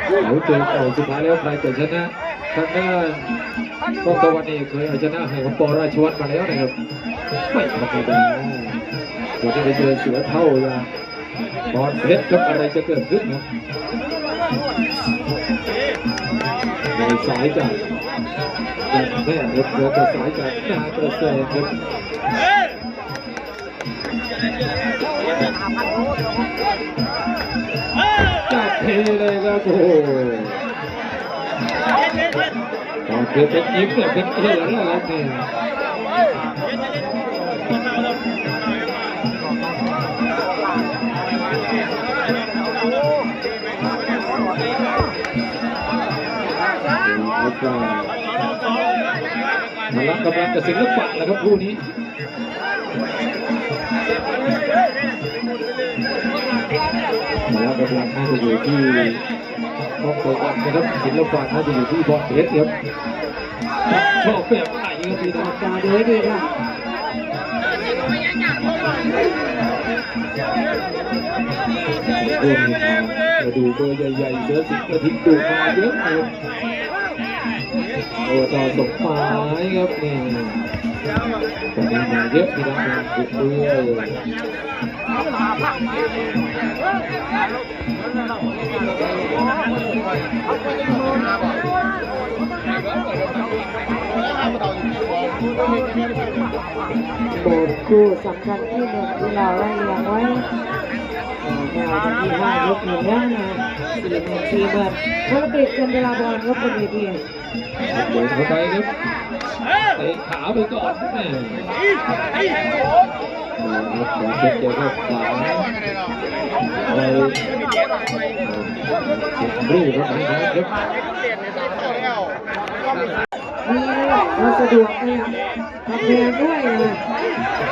เขาเจอต่อสุดท้ายแล้วใครจะชนะทางด้านกองตะวันนี่เคยเอาชนะให้ของปอราชวัฒน์มาแล้วนะครับไม่ธรรมดาวันนี้ไปเจอเสือเท่าอย่างบอลเพชรครับอะไรจะเกิดขึ้นครับในสายจากแม่ครับเรือจะสายจากนาประเสริฐครับจับเทเลยครับโอ้โหตอนคือเป็นยิ้มเนี่ยเป็นเกลือแล้วครับนี่พละกำลังกับศิลปะนะครับคู่นี้พละกำลังน่าจะอยู่ที่ครอบครัวนะครับศิลปะน่าจะอยู่ที่บอลเพชรครับชอบแบบไหนครับพี่น้องตาดูให้ดีครับมาดูเบอร์ใหญ่ๆเสือสิงห์กระทิงดูมาเยอะเลยโอ้ต่อสมหมายครับนี่ตอนนี้มาเยอะพี่น้องมาบุกด้วยโบสคู่สำคัญที่หนึ่งที่เราไล่เรียงไว้เราจะที่ห้ายกหนึ่งแล้วนะ4,000โอลิมปิกกันเวลาบอลก็เป็นเวทีโดนเข้าไปครับเตะขาไปก่อนแม่เจ็บเจ็บครับขาไปรูปครับนะครับมีเราสะดวกเลยทำเรียนด้วยนะ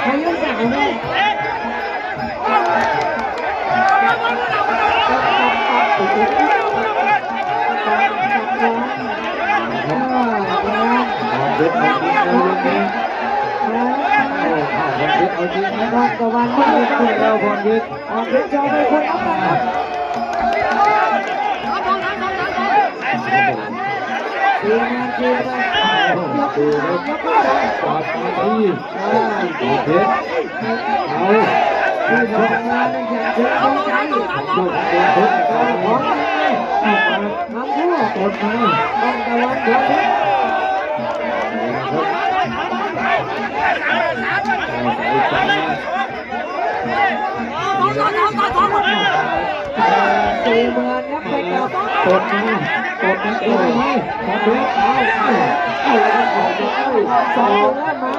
พายุสาวด้วยบอลตะวันไม่ได้ถูกเราบอลยึดออกเป็นจอไปคนเอาไปเชียร์มาเชียร์มาดูครับปอดมาที่เพชรเอาที่ทำงานอย่างเชื่อใจยกเพชรของทำทั่วกดมาต้องตะวันเดือด40,000นับไปกับกดมาเองเลยขอเพชรสองแล้วมา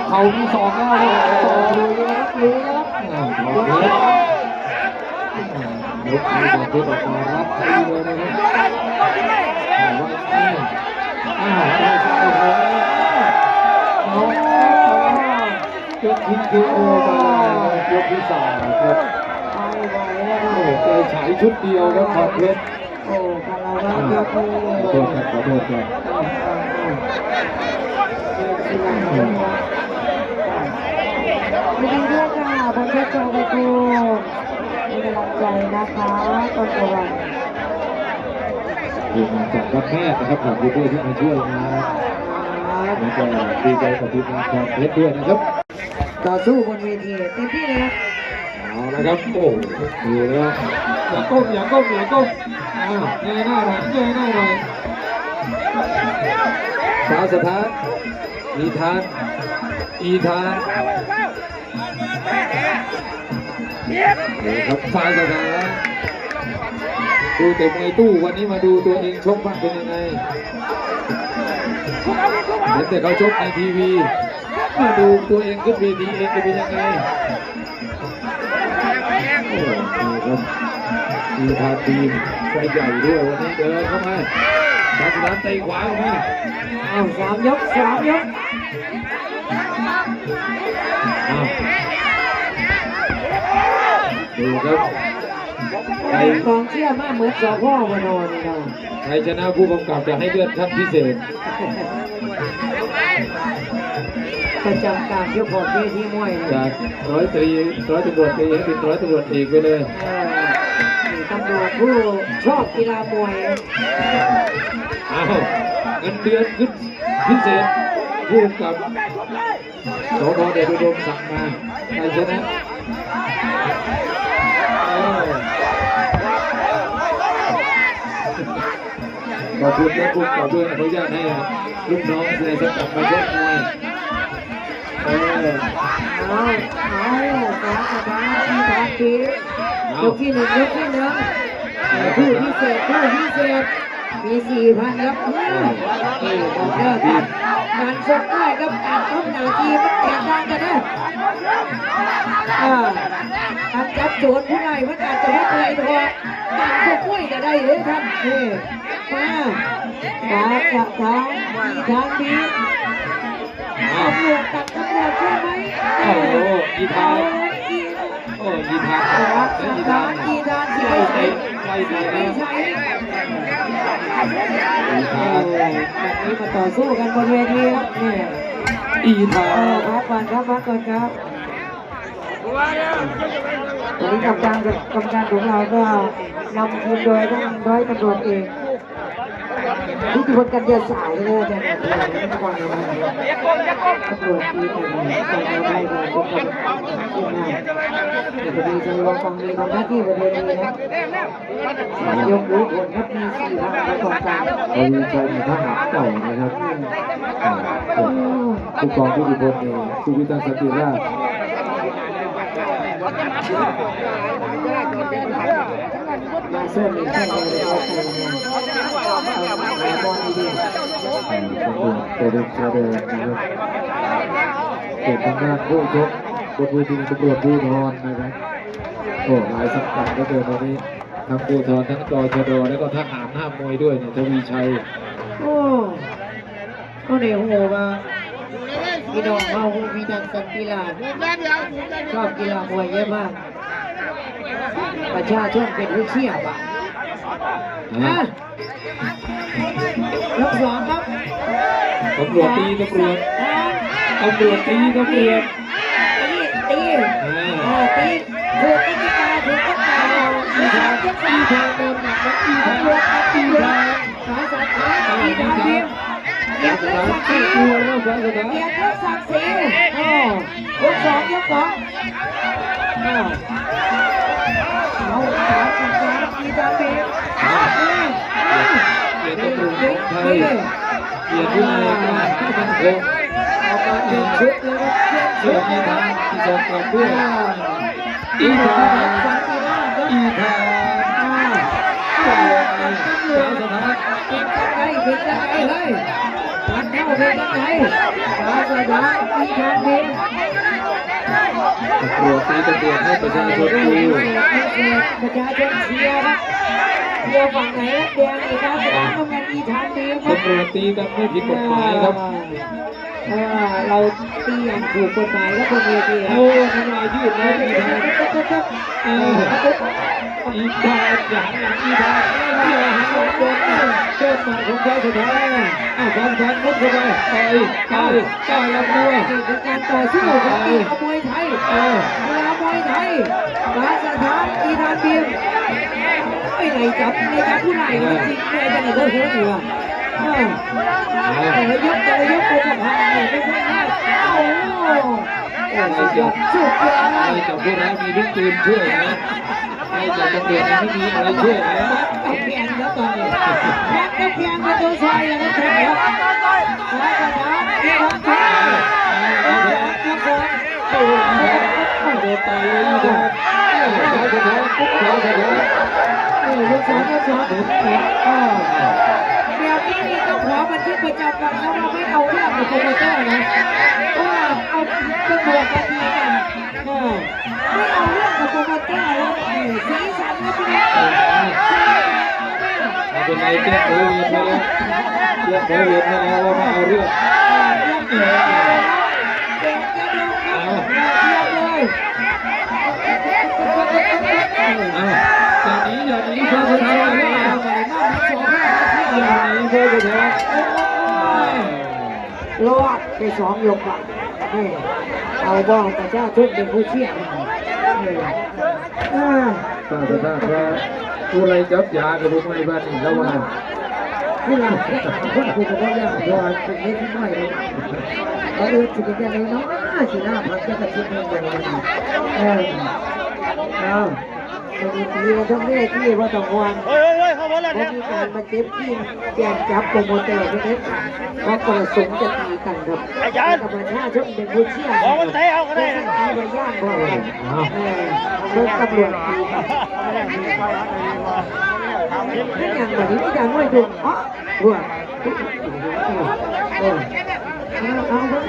เขามีสองแล้วสองรู้แล้วขอเพชรยกมือขอเพชรออกมารับใช้เลยนะครับได้สองยกทิ้งคือโอมายกที่3ครับไปไหวแล้ว โอ้เจอฉายชุดเดียวครับขอเพชรโอ้คาราบาลยกมือขอโทษครับไม่ดีด้วยค่ะบนเพชรโจไปคูมีกำลังใจนะคะต้นตะวันดีมาจากวัดแม่นะครับขอบคุณด้วยที่มาช่วยนะแล้วก็ดีใจกับทีมงานของเพชรด้วยนะครับต่อสู้บนเวทีเต็มที่เลยนะเอาละครับโอ้ดูแล้วอย่าก้มอย่าก้มอย่าก้มเงยหน้าหน่อยเงยหน้าหน่อยสาวสถานอีธานนี่ครับสาวสถานดูแต่มวยตู้วันนี้มาดูตัวเองชกบ้างเป็นยังไงเห็นแต่เขาชกในทีวีมาดูตัวเองขึ้นเวทีเองจะเป็นยังไงโอ้โหครับทีพาทีมใจใหญ่ด้วยวันนี้เดินเข้ามาสาวสถานเตะขวาเข้ามาเอา3 ยกดูครับใครกองเชียร์มากเหมือนสอพ่อมานอนนี่เราใครชนะผู้กำกับจะให้เลือดขั้นพิเศษประจำการยกขอบเวทีมวยจากร้อยตำรวจตรีให้เป็นร้อยตำรวจเอกไปเลยตำ ดูผู้ชอบกีฬามวย เอาเงินเดือนขึ้นพิเศษผู้กับสพเดชอุดมสั่งมาใครชนะขอบคุณนะคุณขอบคุณอนุญาตให้ลูกน้องในสังกัดมาชกมวยเอาสาสบายที่ทางทียกที่หนึ่งยกที่หนึ่งผู้พิเศษมี4,000ครับนี่บอกเลิกกันงานชกได้ครับการทำหน้าที่มันแตกต่างกันนะการจับโจรผู้ใดมันอาจจะไม่เคยพอการชกมวยก็ได้เลยท่านนี่มาจากทางนี้ตำรวจกับตำรวจใช่ไหมโอ้โหกีทางโอ้กีทางกีทางที่ไม่ใช่แบบนี้มาต่อสู้กันบนเวทีครับนี่อีทางพักก่อนครับวันนี้กำลังของเราก็นำทีมโดยท่านร้อยตำรวจเอกทุกคนกันเดือดสายเลยแต่ไม่ต้องฟังเลยตำรวจดีแต่ไม่ได้เลยทุกคนที่นั่นแต่พอดีจะลองฟังมีทำหน้าที่บนเวทีนะยกรู้ผลครับมี4,000ประกอบการเขามีใจในทหารเก่านะครับผู้กองผู้ดีบนเนี่ยสุวิทย์สันติราชมาเสื้อมีแค่เลยเอาไปเอาบอลดีๆตัวเดินนะครับเกิดทางด้านผู้ชกบนเวทีตำรวจภูธรนะครับโอ้หลายสังกัดก็เจอตอนนี้ทั้งภูธรทั้งจชดแล้วก็ทหารห้ามมวยด้วยเนี่ยทวีชัยโอ้ก็เนี่ยโหว่าพี่น้องเขามีทางสันติลาชอบกีฬามวยเยอะมากประชาชนเป็นผู้เชี่ยวอ่ะยก2ครับตำรวจตีตีตีถูกกติกาถูกมีทางยก3ทางเดินหนักและตำรวจสายสัตว์มีทางเดียวเกียรติศักดิ์ศรียก2ยก2เอาสายสัตว์มีทางเดียวเกียรติตำรวจของไทยเกียรติวินัยการที่มันคงเอามาเป็นชุดเลยครับเชื่อมีทางที่จะกลับด้วยอีทางสถานเป็นกันไงเฮ้ยปัดเข้าเป็นกันไงสาสดาอีทางเดียวตำรวจตีตำรวจให้ประชาชนดูประชาชนเชียร์ครับเชียร์ฝั่งไหนแดงอีกครับต้องการอีทางเดียวครับตำรวจตีกันไม่ผิดกฎหมายครับเราตีอย่างถูกกฎหมายแล้วบนเวทีโอ้ทำลายยืดนะอีทางอีทางอย่างอีทางโดนหมัดของเจ้าสุดท้ายฟันมุดเข้าไปต่อยลำตัวเป็นการต่อสู้ของกีฬามวยไทยมาสถานกีฬาเบียมไม่ไหนจับผู้ไหนเลยจริงเลยจะไหนก็เฮ้ยอยู่อ่ะยกไปจะพาไม่ใช่ง่ายสุดยอดกับพวกเรามีลูกปืนช่วยนะไม่จับตำรวจไม่มีอะไรช่วยนะกับเพียงแล้วตอนนี้กับเพียงกับตัวชายนะครับครับมาสถานกีฬาเบียมโอ้โดนต่อยเลยครับยก2เดี๋ยวนี้ต้องขอบันทึกประจำวันแล้วเราไม่เอาเรื่องกับโปรโมเตอร์นะเพราะว่าเอาตำรวจมาทีกันไม่เอาเรื่องกับโปรโมเตอร์แล้วสีสันนะพี่น้องเป็นไรแจ้งโควิดมาแล้วว่ามาเอาเรื่องอย่าหนีเพื่อสุดท้ายรอดไป2 ยกอ่ะเอาบ้องแต่เจ้าทุกเป็นผู้เชี่ยวก็จะได้ครับ กูไรจับยากับลูกไม่บ้านนี่แล้วว่า ผู้หลักคนผู้กระบอกยากว่าเป็นเล็กน้อยเลยเอาสิเป็นยังไงเนาะสิหน้าพักจะกระชิบเงินอย่างนี้เอามีทั้งเรื่องที่ว่าต้องวางว่ามีการมาเจ็บที่แกนจับโปรโมเตอร์ด้วยนะว่าประสงค์จะตีกันครับกับประชาชนเป็นผู้เชี่ยวชาญเป็นสังคีวย่างบอกกันรถตำรวจตีกันนี่อย่างแบบนี้ที่จะง่อยดูอ๋อหัว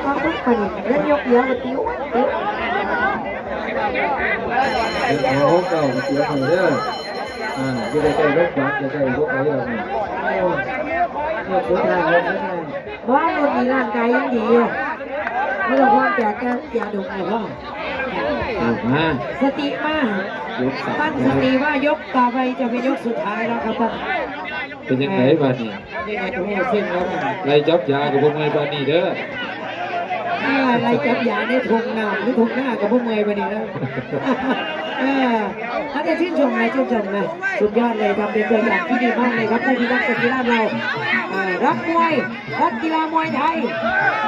เอาไปแล้วยกเยอะมาติ้ว เอาเก่าเสียไปเด้อจะได้ใจรถบัสจะได้รถอะไรแบบนี้ สุดท้ายบ้านเรามีร่างกายยังดีอยู่ไม่ต้องว่าแต่อย่าดูไอ้พ่อ มา สติมาก ยกสา ตั้ ม งสติว่ายกต่อไปจะเป็นยกสุดท้ายแล้วครับท่าน เป็นยังไงบ้านนี่ นี่ไงตรงนี้เส้นแล้ว ไรจับยากับพวกไม่บ้านนี่เด้อ อะไรจับยาในทงหน้าหรือทงหน้ากับพวกเมย์ไปนี่แล้วถ้าจะชื่นชมนะชื่นชมนะสุดยอดเลยทำเป็นตัวอย่างที่ดีมากเลยครับผู้พิทักษ์สันติราษฎร์เรารักมวยรักกีฬามวยไทย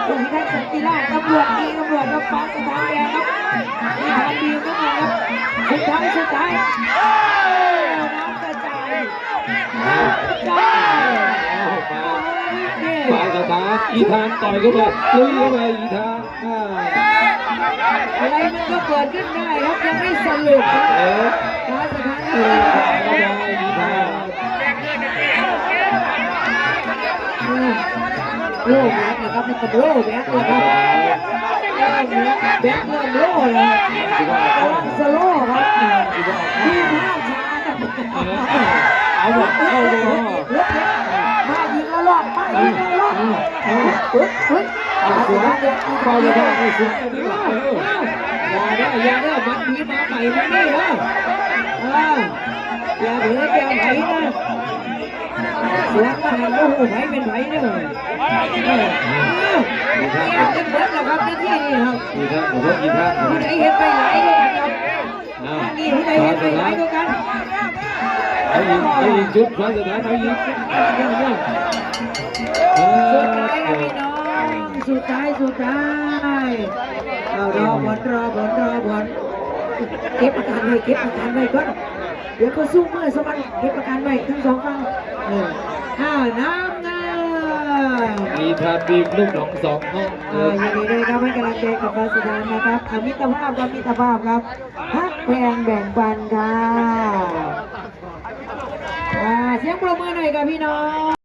ผู้พิทักษ์สันติราษฎร์ตำรวจดีตำรวจรักษาสถานแดงครับมีทางดีก็มาครับสุดท้ายน้ำกระจายปาสถานอีธานต่อยเข้าไปลุยเข้าไปอีธาน อะไรมันก็เกิดขึ้นได้ครับยังไม่สรุปครับการสถานที่โล่แบกนะครับมันกับโล่แบกเลยครับแบกเริ่มโล่เลยสโล่ครับดูภาพช้าเอาหมดเข้าเลยมายิงแล้วรอดมายิงแล้วรอดปึ๊บสวยพอเลยได้ไม่สวยดีกว่าอย่าได้มันมีมาใหม่มันนี่นะอย่าเผลออย่าไหลนะสวยมาหันโอ้โหไหเป็นไหเนี่ยเป็นเบิร์ดแล้วครับที่นี่ครับ อีธานผมว่าอีธาน ผู้ใดเห็นไปไหลด้วยกันครับนี่ผู้ใดเห็นไปไหลด้วยกัน เอายิงจุดปาสถานเอายิง สุดท้ายนะพี่น้องสุดท้ายรอบอลเก็บอาการไว้ก่อนเดี๋ยวก็สู้เมื่อสมันเก็บอาการไว้ทั้งสองฝั่งน้ำเงิน อีธานบีบลูกหนองสองห้อง ยินดีด้วยครับให้กำลังใจกับปาสดานนะครับมิตรภาพครับฮักแพงแบ่งปันค่ะเสียงปรบมือหน่อยกับพี่น้อง